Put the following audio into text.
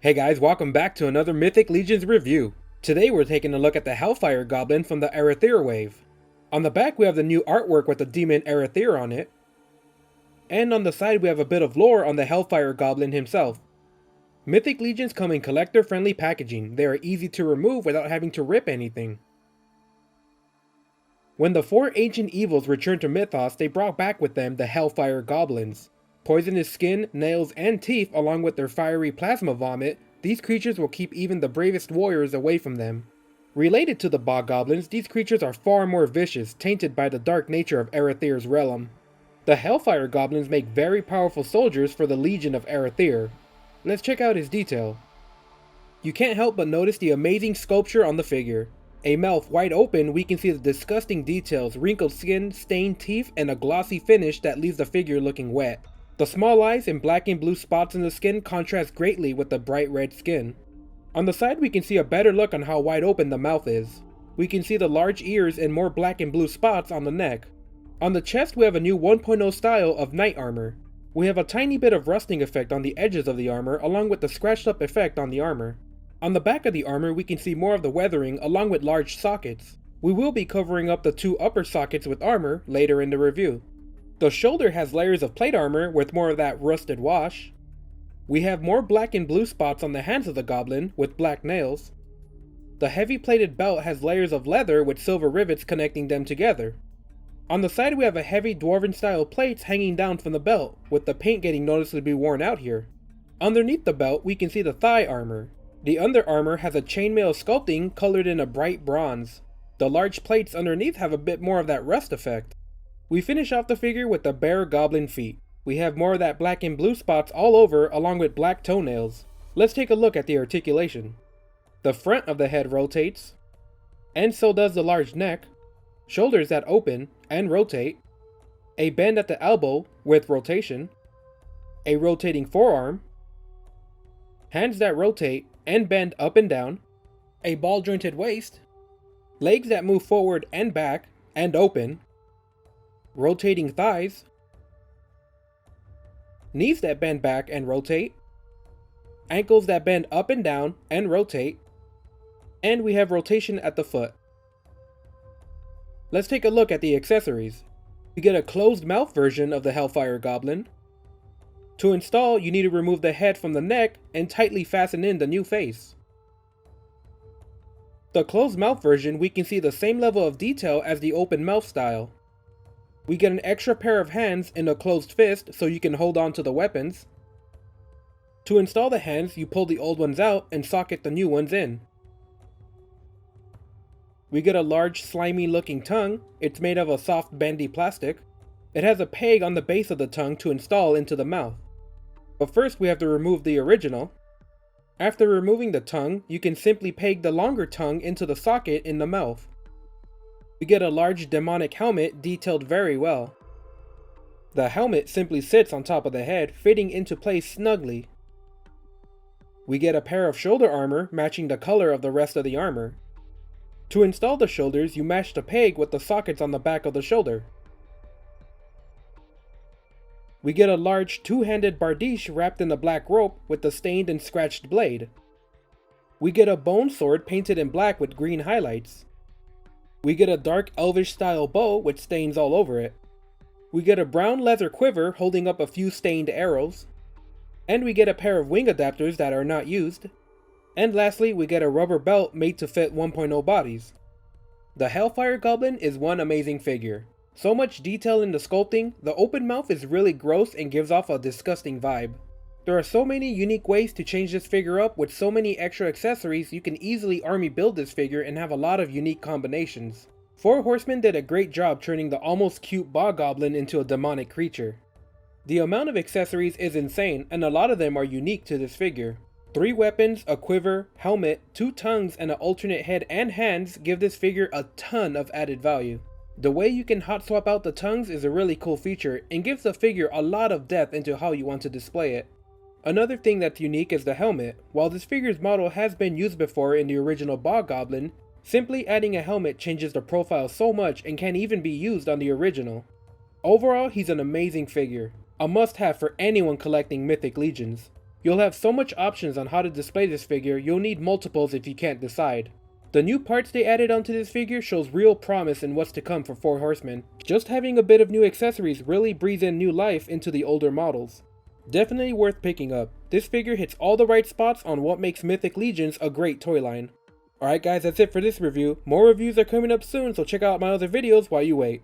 Hey guys, welcome back to another Mythic Legions review. Today we're taking a look at the Hellfire Goblin from the Arethyr wave. On the back we have the new artwork with the demon Arethyr on it. And on the side we have a bit of lore on the Hellfire Goblin himself. Mythic Legions come in collector friendly packaging. They are easy to remove without having to rip anything. When the four ancient evils returned to Mythos, they brought back with them the Hellfire Goblins. Poisonous skin, nails, and teeth along with their fiery plasma vomit, these creatures will keep even the bravest warriors away from them. Related to the Bog Goblins, these creatures are far more vicious, tainted by the dark nature of Arethyr's realm. The Hellfire Goblins make very powerful soldiers for the Legion of Arethyr. Let's check out his detail. You can't help but notice the amazing sculpture on the figure. A mouth wide open, we can see the disgusting details, wrinkled skin, stained teeth, and a glossy finish that leaves the figure looking wet. The small eyes and black and blue spots in the skin contrast greatly with the bright red skin. On the side we can see a better look on how wide open the mouth is. We can see the large ears and more black and blue spots on the neck. On the chest we have a new 1.0 style of knight armor. We have a tiny bit of rusting effect on the edges of the armor along with the scratched up effect on the armor. On the back of the armor we can see more of the weathering along with large sockets. We will be covering up the two upper sockets with armor later in the review. The shoulder has layers of plate armor with more of that rusted wash. We have more black and blue spots on the hands of the goblin with black nails. The heavy plated belt has layers of leather with silver rivets connecting them together. On the side we have a heavy dwarven style plates hanging down from the belt, with the paint getting noticeably worn out here. Underneath the belt we can see the thigh armor. The under armor has a chainmail sculpting colored in a bright bronze. The large plates underneath have a bit more of that rust effect. We finish off the figure with the bare goblin feet. We have more of that black and blue spots all over along with black toenails. Let's take a look at the articulation. The front of the head rotates, and so does the large neck, shoulders that open and rotate, a bend at the elbow with rotation, a rotating forearm, hands that rotate and bend up and down, a ball jointed waist, legs that move forward and back and open, rotating thighs, knees that bend back and rotate, ankles that bend up and down and rotate, and we have rotation at the foot. Let's take a look at the accessories. We get a closed mouth version of the Hellfire Goblin. To install, you need to remove the head from the neck and tightly fasten in the new face. The closed mouth version, we can see the same level of detail as the open mouth style. We get an extra pair of hands in a closed fist so you can hold on to the weapons. To install the hands, you pull the old ones out and socket the new ones in. We get a large slimy looking tongue. It's made of a soft bendy plastic. It has a peg on the base of the tongue to install into the mouth. But first we have to remove the original. After removing the tongue, you can simply peg the longer tongue into the socket in the mouth. We get a large demonic helmet detailed very well. The helmet simply sits on top of the head, fitting into place snugly. We get a pair of shoulder armor matching the color of the rest of the armor. To install the shoulders, you match the peg with the sockets on the back of the shoulder. We get a large two-handed bardiche wrapped in a black rope with the stained and scratched blade. We get a bone sword painted in black with green highlights. We get a dark elvish style bow with stains all over it. We get a brown leather quiver holding up a few stained arrows. And we get a pair of wing adapters that are not used. And lastly, we get a rubber belt made to fit 1.0 bodies. The Hellfire Goblin is one amazing figure. So much detail in the sculpting, the open mouth is really gross and gives off a disgusting vibe. There are so many unique ways to change this figure up with so many extra accessories. You can easily army build this figure and have a lot of unique combinations. Four Horsemen did a great job turning the almost cute Bog Goblin into a demonic creature. The amount of accessories is insane and a lot of them are unique to this figure. 3 weapons, a quiver, helmet, 2 tongues, and an alternate head and hands give this figure a ton of added value. The way you can hot swap out the tongues is a really cool feature and gives the figure a lot of depth into how you want to display it. Another thing that's unique is the helmet. While this figure's model has been used before in the original Bog Goblin, simply adding a helmet changes the profile so much and can even be used on the original. Overall, he's an amazing figure, a must-have for anyone collecting Mythic Legions. You'll have so much options on how to display this figure, you'll need multiples if you can't decide. The new parts they added onto this figure shows real promise in what's to come for 4 Horsemen. Just having a bit of new accessories really breathes in new life into the older models. Definitely worth picking up. This figure hits all the right spots on what makes Mythic Legions a great toy line. Alright guys, that's it for this review. More reviews are coming up soon, so check out my other videos while you wait.